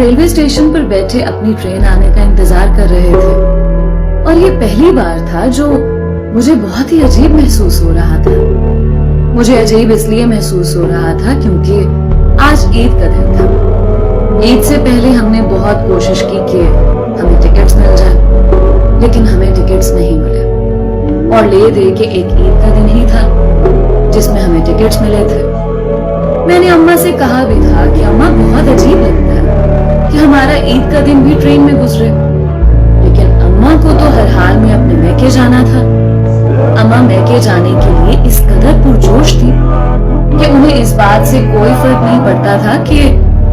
Railway station پر بیٹھے اپنی train آنے کا انتظار کر رہے تھے اور یہ پہلی بار تھا جو مجھے بہت ہی عجیب محسوس ہو رہا تھا۔ مجھے عجیب اس لیے محسوس ہو رہا تھا کیونکہ آج عید کا دن تھا۔ عید سے پہلے ہم نے بہت کوشش کی کہ ہمیں ٹکٹس مل جائے، لیکن ہمیں ٹکٹس نہیں ملے، اور لے دے کے ایک عید کا دن ہی تھا جس میں ہمیں ٹکٹس ملے تھے۔ میں نے اماں سے کہا بھی تھا کہ اماں بہت عجیب لگتا ہے کہ ہمارا عید کا دن بھی ٹرین میں گزرے، لیکن اماں کو تو ہر حال میں اپنے میکے جانا تھا۔ اماں میکے جانے کے لیے اس قدر پرجوش تھی کہ انہیں اس بات سے کوئی فرق نہیں پڑتا تھا کہ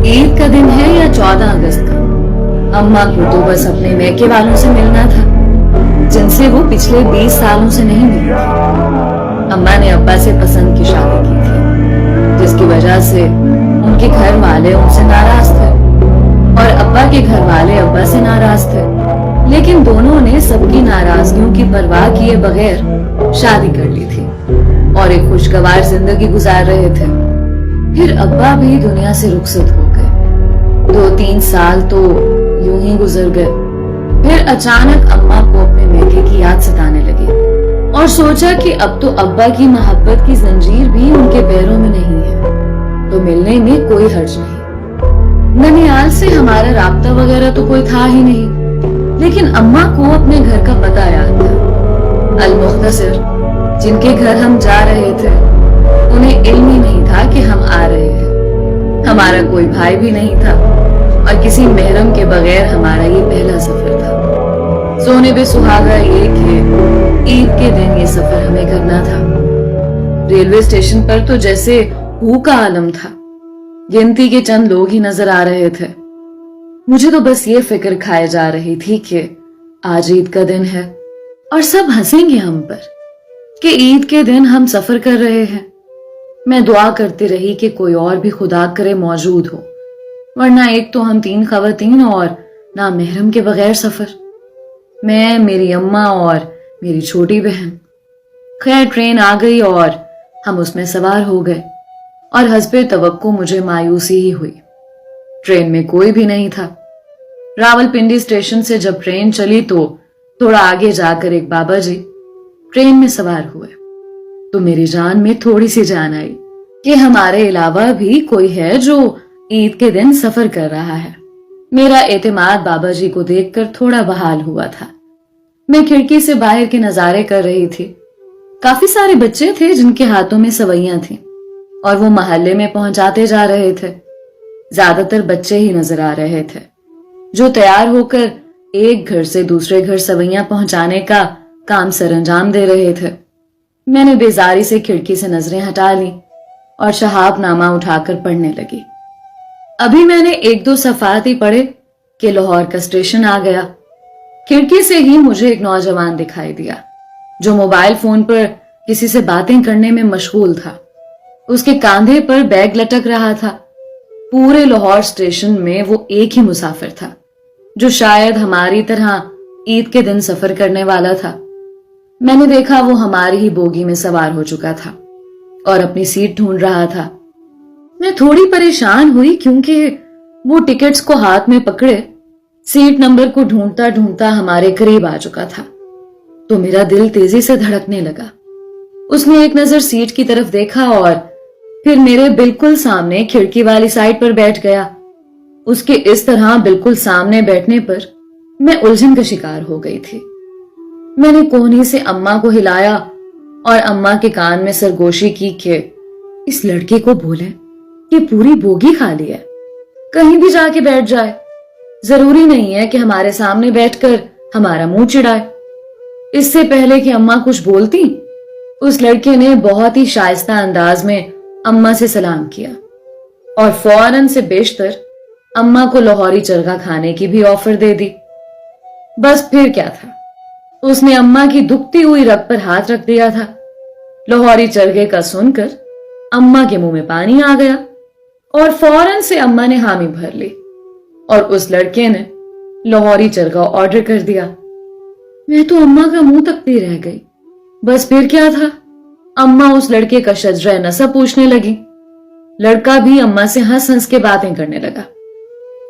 عید کا دن ہے یا 14 اگست کا۔ اماں کو تو بس اپنے میکے والوں سے ملنا تھا جن سے وہ پچھلے 20 سالوں سے نہیں ملی تھی۔ اماں نے ابا سے پسند کی شادی کی تھی جس کی وجہ سے ان کے گھر والے ان سے ناراض تھے اور ابا کے گھر والے ابا سے ناراض تھے، لیکن دونوں نے سب کی ناراضگیوں کی پرواہ کیے بغیر شادی کر لی تھی اور ایک خوشگوار زندگی گزار رہے تھے۔ پھر ابا بھی دنیا سے رخصت ہو گئے۔ 2-3 سال تو یوں ہی گزر گئے۔ پھر اچانک اماں کو اپنے میکے کی یاد ستانے لگی اور سوچا کہ اب تو ابا کی محبت کی زنجیر بھی ان کے پیروں میں نہیں ہے، تو ملنے میں کوئی حرج نہیں۔ ننیال سے ہمارا رابطہ وغیرہ تو کوئی تھا ہی نہیں، لیکن اماں کو اپنے گھر کا پتہ یاد تھا۔ المختصر جن کے گھر ہم جا رہے تھے انہیں علم ہی نہیں تھا کہ ہم آ رہے ہیں۔ ہمارا کوئی بھائی بھی نہیں تھا اور کسی محرم کے بغیر ہمارا یہ پہلا سفر تھا۔ سونے پہ سہاگا یہ کہ عید کے دن یہ سفر ہمیں کرنا تھا۔ ریلوے اسٹیشن پر تو جیسے ہو کا عالم تھا، گنتی کے چند لوگ ہی نظر آ رہے تھے۔ مجھے تو بس یہ فکر کھائے جا رہی تھی کہ آج عید کا دن ہے اور سب ہنسیں گے ہم پر کہ عید کے دن ہم سفر کر رہے ہیں۔ میں دعا کرتی رہی کہ کوئی اور بھی خدا کرے موجود ہو، ورنہ ایک تو ہم 3 خواتین اور نہ محرم کے بغیر سفر، میں، میری اماں اور میری چھوٹی بہن۔ خیر ٹرین آ گئی اور ہم اس میں سوار ہو گئے اور حسب توقع مجھے مایوسی ہی ہوئی۔ ٹرین میں کوئی بھی نہیں تھا۔ راولپنڈی اسٹیشن سے جب ٹرین چلی تو تھوڑا آگے جا کر ایک بابا جی ٹرین میں سوار ہوئے تو میری جان میں تھوڑی سی جان آئی کہ ہمارے علاوہ بھی کوئی ہے جو عید کے دن سفر کر رہا ہے۔ میرا اعتماد بابا جی کو دیکھ کر تھوڑا بحال ہوا تھا۔ میں کھڑکی سے باہر کے نظارے کر رہی تھی۔ کافی سارے بچے تھے جن کے ہاتھوں میں سوئیاں تھیں اور وہ محلے میں پہنچاتے جا رہے تھے۔ زیادہ تر بچے ہی نظر آ رہے تھے جو تیار ہو کر ایک گھر سے دوسرے گھر سوئیاں پہنچانے کا کام سر انجام دے رہے تھے۔ میں نے بیزاری سے کھڑکی سے نظریں ہٹا لی اور شہاب نامہ اٹھا کر پڑھنے لگی۔ ابھی میں نے 1-2 صفحات ہی پڑھے کہ لاہور کا اسٹیشن آ گیا۔ کھڑکی سے ہی مجھے ایک نوجوان دکھائی دیا جو موبائل فون پر کسی سے باتیں کرنے میں مشغول تھا۔ اس کے کاندھے پر بیگ لٹک رہا تھا۔ پورے لاہور اسٹیشن میں وہ ایک ہی مسافر تھا جو شاید ہماری طرح عید کے دن سفر کرنے والا تھا۔ میں نے دیکھا وہ ہماری ہی بوگی میں سوار ہو چکا تھا اور اپنی سیٹ ڈھونڈ رہا تھا۔ میں تھوڑی پریشان ہوئی کیونکہ وہ ٹکٹس کو ہاتھ میں پکڑے سیٹ نمبر کو ڈھونڈتا ڈھونڈتا ہمارے قریب آ چکا تھا، تو میرا دل تیزی سے دھڑکنے لگا۔ اس نے ایک نظر سیٹ کی طرف دیکھا اور پھر میرے بالکل سامنے کھڑکی والی سائڈ پر بیٹھ گیا۔ اس کے اس طرح بالکل سامنے بیٹھنے پر میں الجھن کا شکار ہو گئی تھی۔ میں نے کوہنی سے اماں کو ہلایا اور اماں کے کان میں سرگوشی کی کہ اس لڑکے کو بولیں کہ پوری بوگی خالی ہے، کہیں بھی جا کے بیٹھ جائے، ضروری نہیں ہے کہ ہمارے سامنے بیٹھ کر ہمارا منہ چڑھائے۔ اس سے پہلے کہ اماں کچھ بولتی، اس لڑکے نے بہت ہی شائستہ انداز میں اماں سے سلام کیا اور فوراً سے بیشتر اماں کو لاہوری چرگا کھانے کی بھی آفر دے دی۔ بس پھر کیا تھا، اس نے اماں کی دکھتی ہوئی رگ پر ہاتھ رکھ دیا تھا۔ لاہوری چرگے کا سن کر اماں کے منہ میں پانی آ گیا اور فوراً سے اماں نے حامی بھر لی اور اس لڑکے نے لاہوری چرگا آرڈر کر دیا۔ میں تو اماں کا منہ تکتی رہ گئی۔ بس پھر کیا تھا، اماں اس لڑکے کا شجرہ نسب پوچھنے لگی۔ لڑکا بھی اماں سے ہنس ہنس کے باتیں کرنے لگا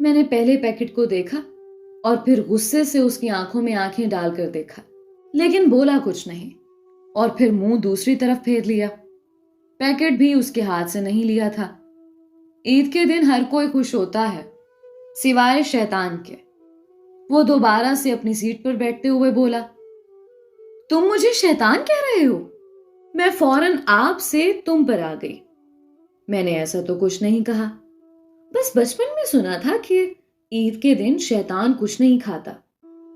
میں نے پہلے پیکٹ کو دیکھا اور پھر غصے سے اس کی آنکھوں میں آنکھیں ڈال کر دیکھا، لیکن بولا کچھ نہیں، اور پھر منہ دوسری طرف پھیر لیا۔ پیکٹ بھی اس کے ہاتھ سے نہیں لیا تھا۔ عید کے دن ہر کوئی خوش ہوتا ہے سوائے شیطان کے۔ وہ دوبارہ سے اپنی سیٹ پر بیٹھتے ہوئے بولا، تم مجھے شیطان کہہ رہے ہو؟ میں فوراً آپ سے تم پر آ گئی۔ میں نے ایسا تو کچھ نہیں کہا، بس بچپن میں سنا تھا کہ عید کے دن شیطان کچھ نہیں کھاتا،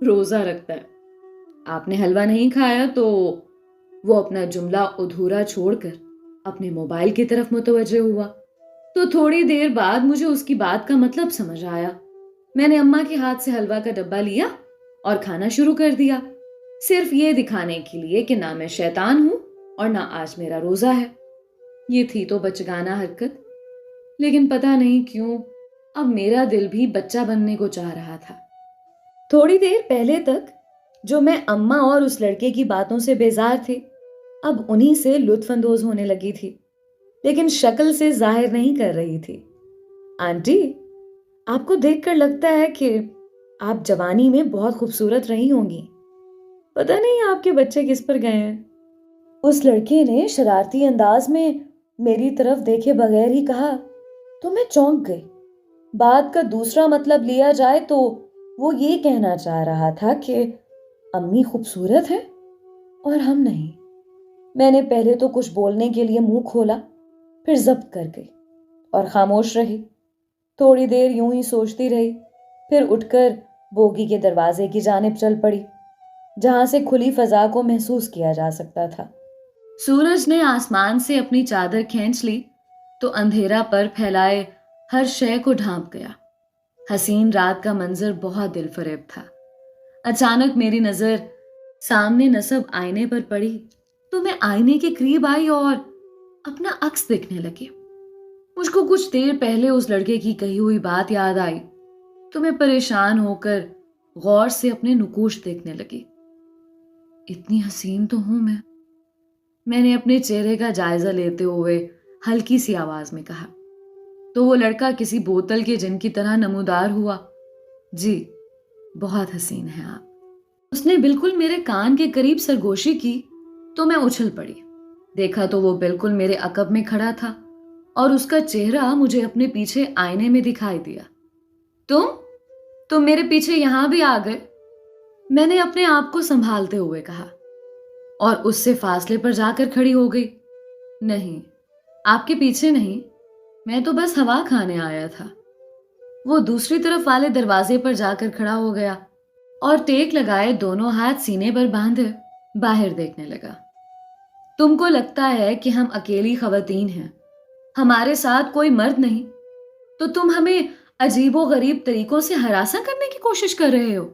روزہ رکھتا ہے۔ آپ نے حلوہ نہیں کھایا تو وہ اپنا جملہ ادھورا چھوڑ کر اپنے موبائل کی طرف متوجہ ہوا۔ تو تھوڑی دیر بعد مجھے اس کی بات کا مطلب سمجھ آیا۔ میں نے اماں کے ہاتھ سے حلوہ کا ڈبہ لیا اور کھانا شروع کر دیا، صرف یہ دکھانے کے لیے کہ نہ میں شیطان ہوں اور نہ آج میرا روزہ ہے۔ یہ تھی تو بچگانہ حرکت، لیکن پتہ نہیں کیوں اب میرا دل بھی بچہ بننے کو چاہ رہا تھا۔ تھوڑی دیر پہلے تک جو میں اماں اور اس لڑکے کی باتوں سے بیزار تھی، اب انہی سے لطف اندوز ہونے لگی تھی، لیکن شکل سے ظاہر نہیں کر رہی تھی۔ آنٹی، آپ کو دیکھ کر لگتا ہے کہ آپ جوانی میں بہت خوبصورت رہی ہوں گی، پتہ نہیں آپ کے بچے کس پر گئے ہیں۔ اس لڑکے نے شرارتی انداز میں میری طرف دیکھے بغیر ہی کہا تو میں چونک گئی۔ بات کا دوسرا مطلب لیا جائے تو وہ یہ کہنا چاہ رہا تھا کہ امی خوبصورت ہے اور ہم نہیں۔ میں نے پہلے تو کچھ بولنے کے لیے منہ کھولا، پھر ضبط کر گئی اور خاموش رہی۔ تھوڑی دیر یوں ہی سوچتی رہی، پھر اٹھ کر بوگی کے دروازے کی جانب چل پڑی، جہاں سے کھلی فضا کو محسوس کیا جا سکتا تھا۔ سورج نے آسمان سے اپنی چادر کھینچ لی تو اندھیرا پر پھیلائے ہر شے کو ڈھانپ گیا۔ حسین رات کا منظر بہت دل فریب تھا۔ اچانک میری نظر سامنے نصب آئینے پر پڑی تو میں آئینے کے قریب آئی اور اپنا عکس دیکھنے لگی۔ مجھ کو کچھ دیر پہلے اس لڑکے کی کہی ہوئی بات یاد آئی تو میں پریشان ہو کر غور سے اپنے نقوش دیکھنے لگی۔ اتنی حسین تو ہوں میں نے اپنے چہرے کا جائزہ لیتے ہوئے ہلکی سی آواز میں کہا، تو وہ لڑکا کسی بوتل کے جن کی طرح نمودار ہوا، جی بہت حسین ہے آپ۔ اس نے بالکل میرے کان کے قریب سرگوشی کی تو میں اچھل پڑی۔ دیکھا تو وہ بالکل میرے عقب میں کھڑا تھا اور اس کا چہرہ مجھے اپنے پیچھے آئینے میں دکھائی دیا۔ تم میرے پیچھے یہاں بھی آ گئے؟ میں نے اپنے آپ کو سنبھالتے ہوئے کہا اور اس سے فاصلے پر جا کر کھڑی ہو گئی۔ نہیں، آپ کے پیچھے نہیں، میں تو بس ہوا کھانے آیا تھا۔ وہ دوسری طرف والے دروازے پر جا کر کھڑا ہو گیا اور ٹیک لگائے دونوں ہاتھ سینے پر باندھے باہر دیکھنے لگا۔ تم کو لگتا ہے کہ ہم اکیلی خواتین ہیں، ہمارے ساتھ کوئی مرد نہیں، تو تم ہمیں عجیب و غریب طریقوں سے ہراساں کرنے کی کوشش کر رہے ہو؟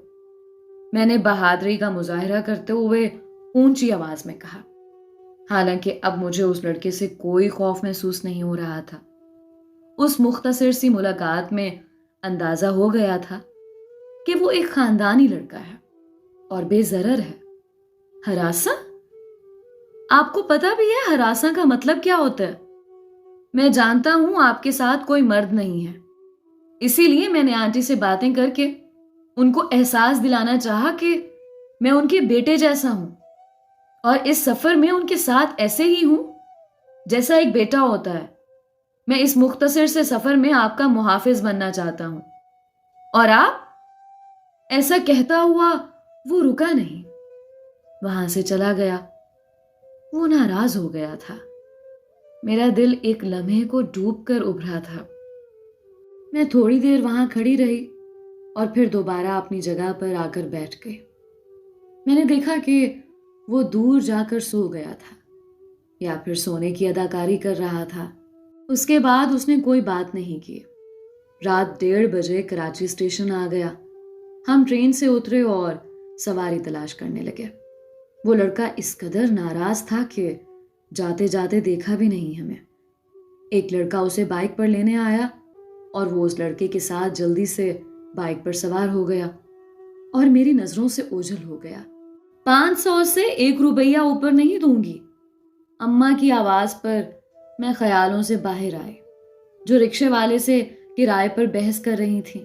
میں نے بہادری کا مظاہرہ کرتے ہوئے اونچی آواز میں کہا، حالانکہ اب مجھے اس لڑکے سے کوئی خوف محسوس نہیں ہو رہا تھا۔ اس مختصر سی ملاقات میں اندازہ ہو گیا تھا کہ وہ ایک خاندانی لڑکا ہے اور بے ضرر ہے۔ ہراساں؟ آپ کو پتہ بھی ہے ہراساں کا مطلب کیا ہوتا ہے؟ میں جانتا ہوں آپ کے ساتھ کوئی مرد نہیں ہے، اسی لیے میں نے آنٹی سے باتیں کر کے ان کو احساس دلانا چاہا کہ میں ان کے بیٹے جیسا ہوں، اور اس سفر میں ان کے ساتھ ایسے ہی ہوں جیسا ایک بیٹا ہوتا ہے۔ میں اس مختصر سے سفر میں آپ کا محافظ بننا چاہتا ہوں، اور آپ؟ ایسا کہتا ہوا وہ رکا نہیں، وہاں سے چلا گیا۔ وہ ناراض ہو گیا تھا۔ میرا دل ایک لمحے کو ڈوب کر ابھرا تھا۔ میں تھوڑی دیر وہاں کھڑی رہی اور پھر دوبارہ اپنی جگہ پر آ کر بیٹھ گئی۔ میں نے دیکھا کہ وہ دور جا کر سو گیا تھا یا پھر سونے کی اداکاری کر رہا تھا۔ اس کے بعد اس نے کوئی بات نہیں کی۔ رات 1:30 بجے کراچی اسٹیشن آ گیا۔ ہم ٹرین سے اترے اور سواری تلاش کرنے لگے۔ وہ لڑکا اس قدر ناراض تھا کہ جاتے جاتے دیکھا بھی نہیں ہمیں۔ ایک لڑکا اسے بائک پر لینے آیا اور وہ اس لڑکے کے ساتھ جلدی سے بائک پر سوار ہو گیا اور میری نظروں سے اوجھل ہو گیا۔ 500 سے 1 روپیہ اوپر نہیں دوں گی، اماں کی آواز پر میں خیالوں سے باہر آئی، جو رکشے والے سے کرائے پر بحث کر رہی تھیں۔